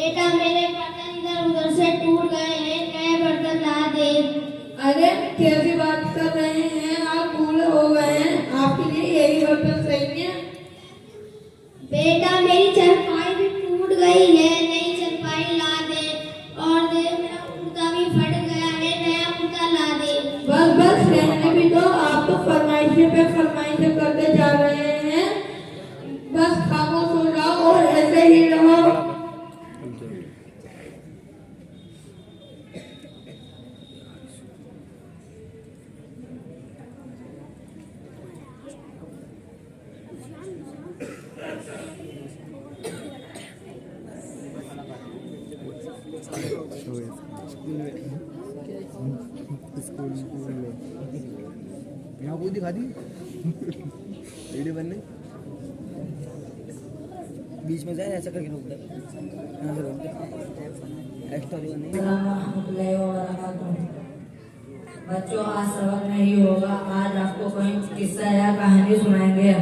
बेटा मेरे बर्तन इधर उधर से टूट गए हैं, नए बर्तन ला दे। अरे कैसी बात कर रहे हैं आप, बूढ़े हो गए हैं, आपके लिए यही बर्तन सही है। बेटा मेरी चारपाई भी टूट गई है, नई चारपाई ला दे। और दे मेरा कुर्ता भी फट गया है, नया कुर्ता ला दे। बस बस रहने भी दो, आप तो फरमाइशें पे फरमाइशें करते जा रहे हैं। बस खामोश हो जाओ और ऐसे ही रहो। यहाँ को दिखा दी वीडियो बनने बीच में जाए ऐसा करके रोक दे, यहाँ से रोक दे एक्स्ट्रा नहीं। बच्चों आज सबक नहीं होगा, आज आपको कोई किस्सा या कहानी सुनाएंगे।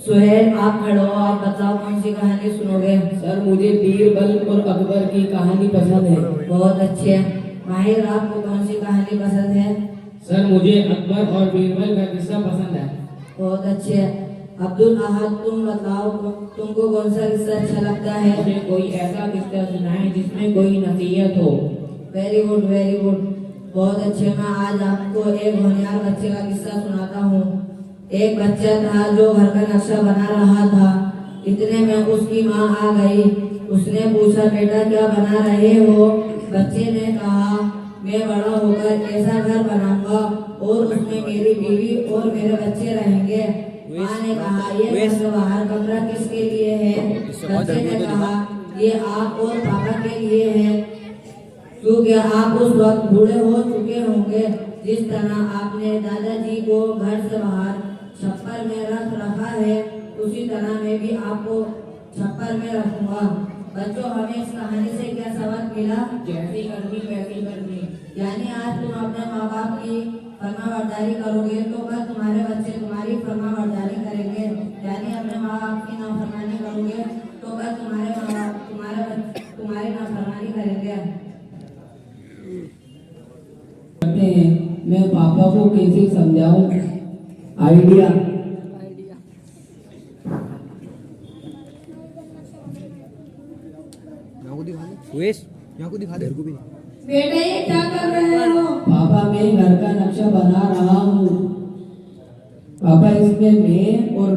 सुहेल आप खड़ो, आप बताओ कौन सी कहानी सुनोगे। सर मुझे बीरबल और अकबर की कहानी पसंद है। बहुत अच्छे। माहिर आपको कौन सी कहानी पसंद है। सर मुझे अकबर और बीरबल का किस्सा पसंद है। बहुत अच्छे। अब्दुल अहद तुम बताओ तुमको कौन सा किस्सा अच्छा लगता है। मुझे कोई ऐसा किस्सा सुनाए जिसमें कोई नसीहत हो। वेरी गुड वेरी गुड, बहुत अच्छे। मैं आज आपको एक होनहार बच्चे का किस्सा सुनाता हूँ। एक बच्चा था जो घर का नक्शा बना रहा था। इतने में उसकी माँ आ गई। उसने पूछा बेटा क्या बना रहे हो। बच्चे ने कहा मैं बड़ा होकर ऐसा घर बनाऊंगा और उसमें मेरी बीवी और मेरे बच्चे रहेंगे। माँ ने कहा ये घर बाहर कमरा किसके लिए है। बच्चे ने कहा ये आप और पापा के लिए है, क्योंकि आप उस वक्त बूढ़े हो चुके होंगे। जिस तरह आपने दादाजी को घर से बाहर छप्पर में रखा है, उसी तरह मैं भी आपको छप्पर में रखूंगा। बच्चों हमें इस कहानी से क्या सबक मिला। जैसी करनी वैसी करनी। यानी आज तुम अपने माँ बाप की फरमाबरदारी करोगे तो कल तुम्हारे बच्चे तुम्हारी फरमाबरदारी करेंगे। यानी अपने माँ बाप की नाफरमानी करोगे तो कल तुम्हारे माँ बाप तुम्हारी नाफरमानी करेंगे। मैं पापा को कैसे समझाऊं। आइडिया। यहाँ को दिखा दे को भी। बेटा ये क्या कर रहे हो। पापा मैं घर का नक्शा बना रहा हूँ। पापा इसमें मैं और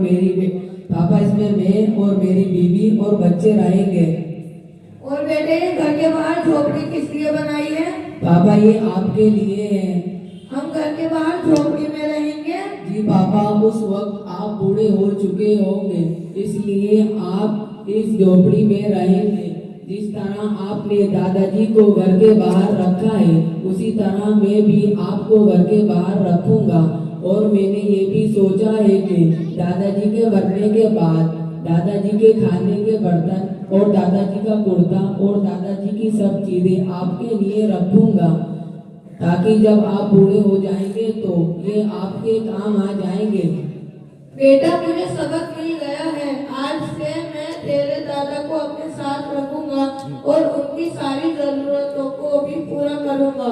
मेरी बीवी और बच्चे रहेंगे। और बेटे घर के बाहर झोपड़ी किस लिए बनाई है। पापा ये आपके लिए है। हम घर के बाहर झोपड़ी में रहेंगे। जी पापा उस वक्त आप बूढ़े हो चुके होंगे, इसलिए आप इस झोपड़ी में रहेंगे। जिस तरह आपने दादाजी को घर के बाहर रखा है, उसी तरह मैं भी आपको घर के बाहर रखूंगा। और मैंने ये भी सोचा है कि दादाजी के मरने के बाद दादाजी के खाने के बर्तन और दादाजी का कुर्ता और दादाजी की सब चीजें आपके लिए रखूंगा, ताकि जब आप बूढ़े हो जाएंगे तो ये आपके काम आ जाएंगे। बेटा मुझे सबक मिल गया है। आज से मैं तेरे दादा को अपने साथ रखूंगा और उनकी सारी जरूरतों को भी पूरा करूंगा।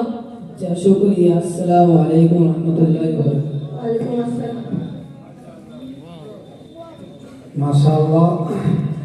अच्छा शुक्रिया। अस्सलाम वालेकुम रहमतुल्लाहि व बरकातहू। वालेकुम अस्सलाम। माशाअल्लाह।